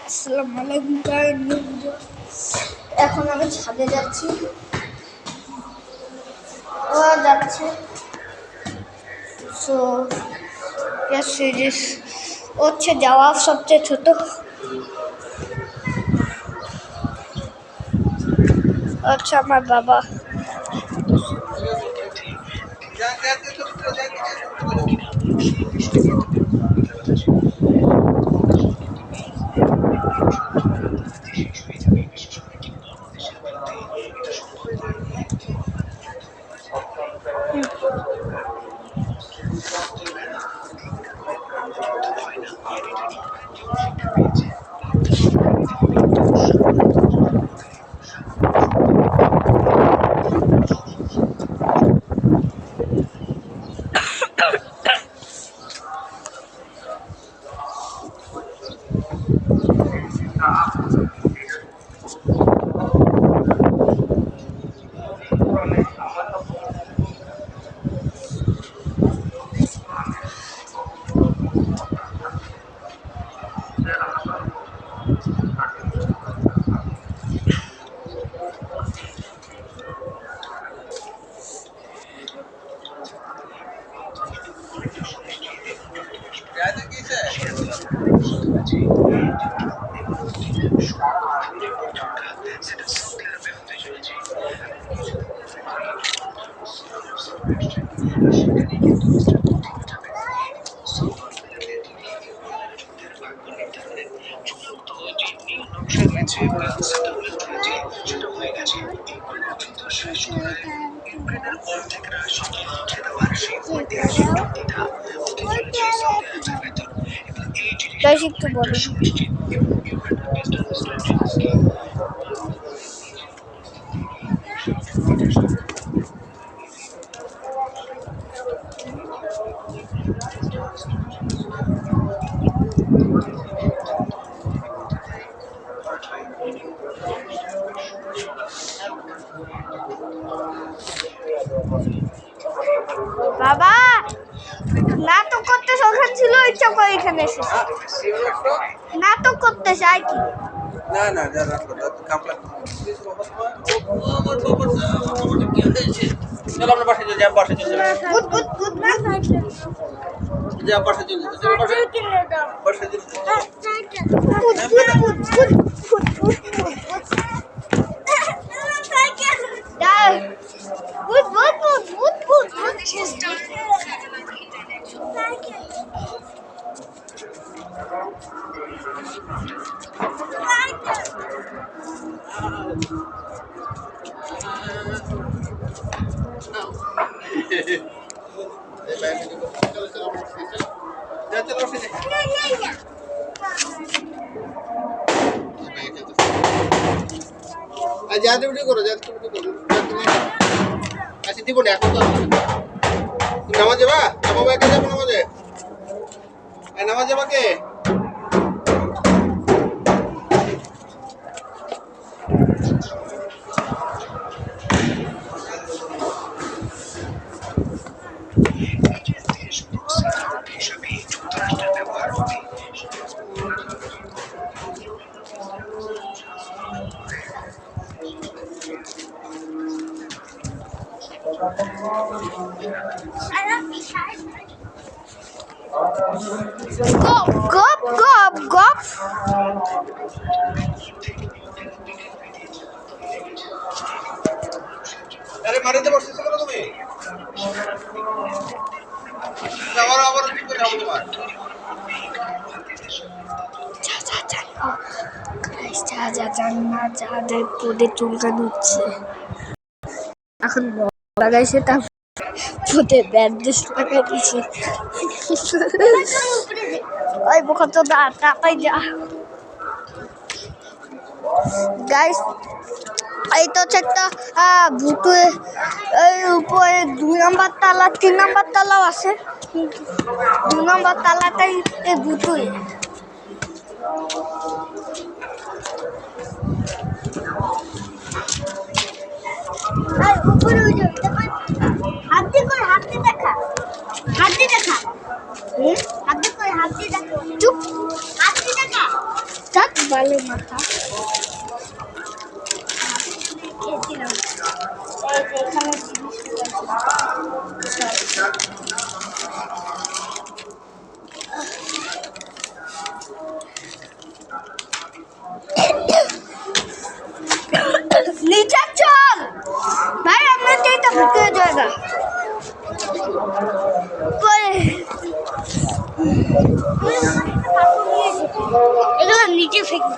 আসসালামু আলাইকুম গাইস, এখন আমি ছাদে যাচ্ছি। ও যাচ্ছে সো সিরিজ হচ্ছে যাওয়া সবচেয়ে ছোট আচ্ছা আমার বাবা একটু বলুন। বাবা নাটক করতে শোখান ছিল, ইচ্ছা করে এখানে এসেছি। নাটক করতে চাই কি না না না কামলা চলো আমরা বাসায় চলে যাই, বাসায় চলে যাই, গুড গুড গুড না যা বাসায় চলে যাই, চলো বাসায় বাসায় চলে যাই। Good good good good good good good Good, good, good, good, good, good. যাতে ভিডিও করো, যাতে ভিডিও করো। আচ্ছা দিব না এখন তো নামাজ যাবা, নামাবো একা যাবো নামাজে, নামাজ যাবা কে? Gop, gop, gop, gop. আরে মারিতে বসতেছো কেন তুমি? আবার আবার কি করে যাবো তোমার? যাদের পদে চুলকানো হচ্ছে এখন লাগাইছে, তার পদে ব্যান্ডেজ লাগাই দিয়েছে। ওই বোকা তো তাড়াতাড়ি যা গাইস। এই তো হচ্ছে একটা ভুতু, এই উপরে 2 নম্বর তালা 3 নম্বর তালাও আছে, 2 নম্বর তালাটাই এই ভুতুই। উপরে হাত দিয়ে করে হাত দিয়ে দেখা, হাত দিয়ে দেখা, হাত দিয়ে করে হাত দিয়ে দেখা, চুপ, হাত দিয়ে দেখা। বালের মাথা খেয়েছিলাম এই যে এখানে নিচে চল ভাই আমাদের তো ঢুকে জায়গা এগুলো নিচে ফেঁকে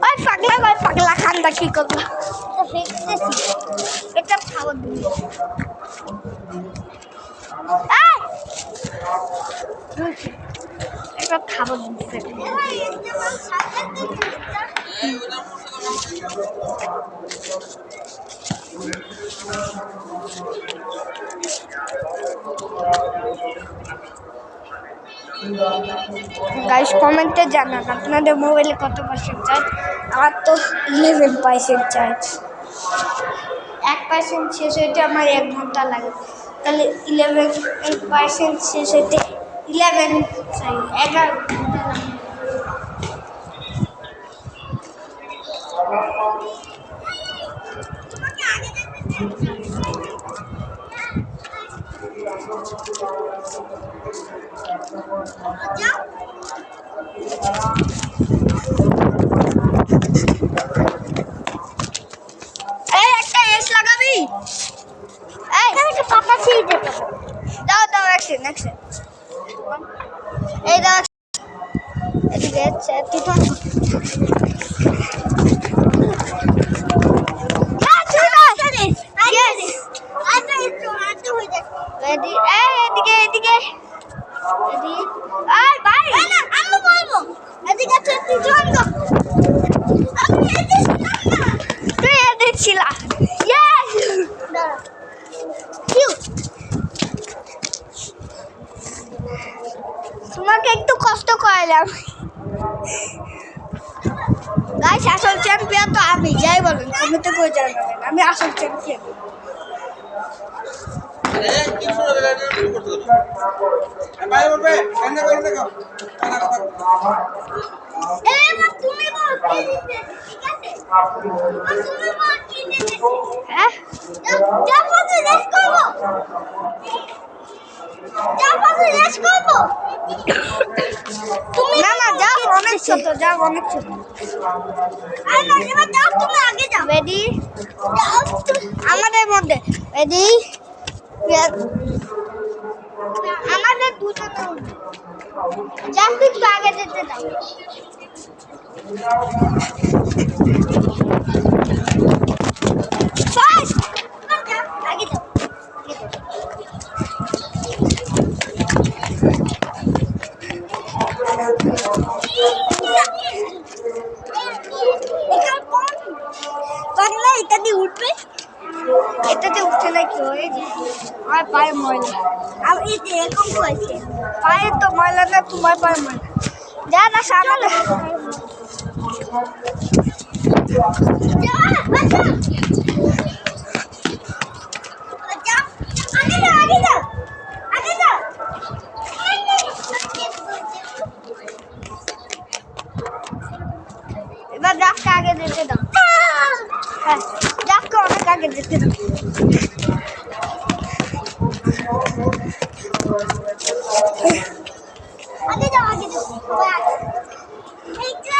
ওই পাগলা খান্দা কি করবো এটা খাবার দিবি এটা খাবার দিচ্ছে গাইস কমেন্টে জানান আপনাদের মোবাইলে কত পার্সেন্ট চার্জ আমার তো 11% চার্জ 1% শেষ হইতে আমার 1 ঘন্টা লাগে তাহলে 11% শেষ হইতে 11 11 ঘন্টা লাগে একটা এস লাগাবি এই একটা পাতা ছিঁড়ে দে দাও দাও অ্যাকশন এই দাও এদিকে তুই তো Ready? এদিকে এদিকে ready? আয় ভাই না আমি বলবো এদিকে তুই জয়েন কর আমি এদিকে তুই এদিকে ছিলা ইয়েস কিউ তোমাকে একটু কষ্ট করাইলাম গাইস আসল চ্যাম্পিয়ন তো আমি যাই বলুন কমেন্টে করে জানাবেন আমি আসল চ্যাম্পিয়ন না না যাও অনেক ছোট যাও অনেক ছোট রেডি আমাদের মধ্যে রেডি আমাদের দুজনের মধ্যে যাকে একটু আগে যেতে দাও ফাস্ট আগে যাও পাগলা এটা দিয়ে উঠবে এটাতে উঠে না কি হয়ে আর পায়ে ময়লা আর এই যে এরকম হয়েছে পায়ে তো ময়লা না তোমার পায়ে ময়লা যা না সামনে এবার যাকে আগে যেতে দাও হ্যাঁ যাকে অনেক আগে যেতে দাও আগে যাও আগে যাও এই যে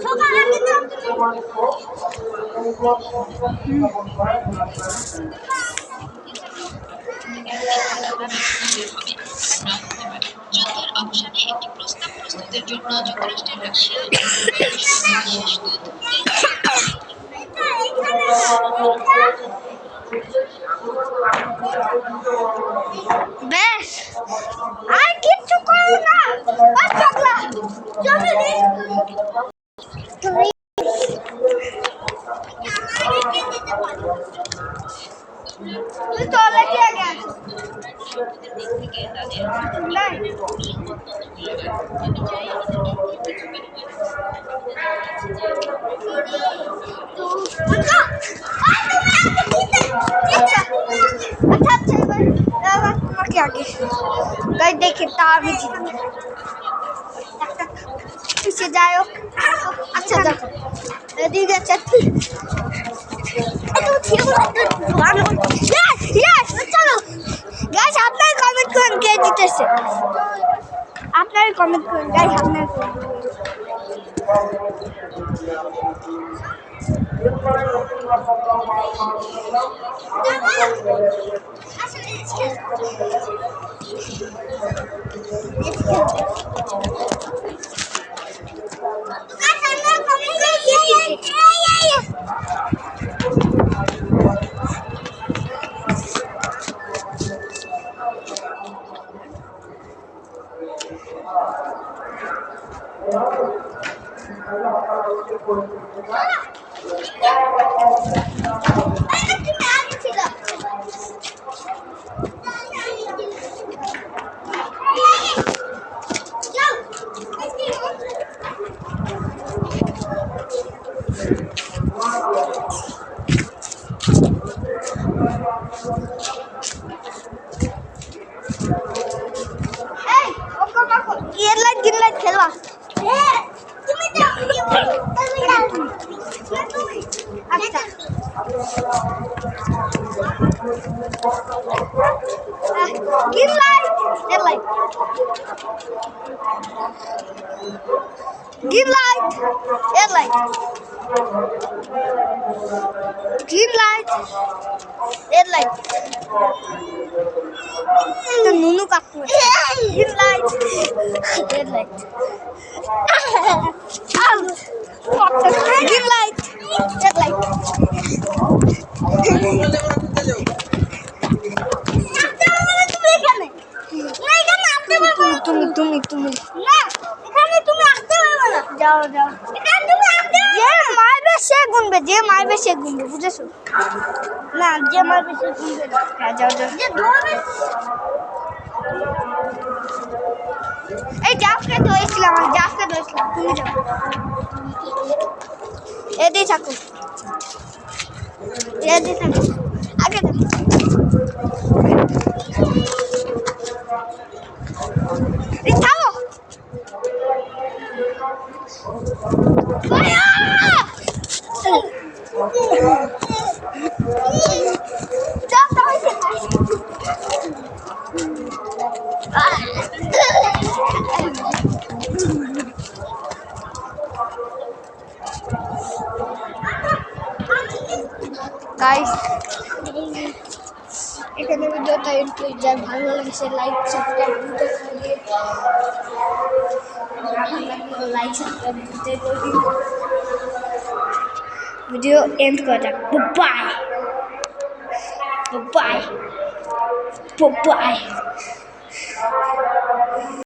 সবার আগে যাও যুদ্ধের অবসানে একটি প্রস্তাব প্রস্তুতের জন্য যুক্তরাষ্ট্রের রাশিয়া এবং শেষ দূত বেশ আর কিচ্ছু করো না আর পাগলা চলো রে তুই চলে কি আগে আছো নাই अच्छा अच्छा তোমাকে আগে গাই দেখে তার বেশি পিছে যাই হোক আচ্ছা যাও এদিকে আছে চলো গাইস আপনার কমেন্ট করেন কে জিতেছে আপনার কমেন্ট করেন গাইস আপনার খেলবা আচ্ছা green light red light green light red light green light red light nunu kaku green light red light green light red light তুমি যাও যাও যে মারবে সে গুনবে বুঝেছো না যে মারবে সে গুনবে না যাও এই জাফকে ধরেছিলাম তুমি যাও এদিকে থাকো আগে থামো গাইস এখানে ভিডিওটা এন্ড করে যাই ভালো লাগছে লাইক সাবস্ক্রাইব করতে ভিডিও এন্ড করা যাক বাই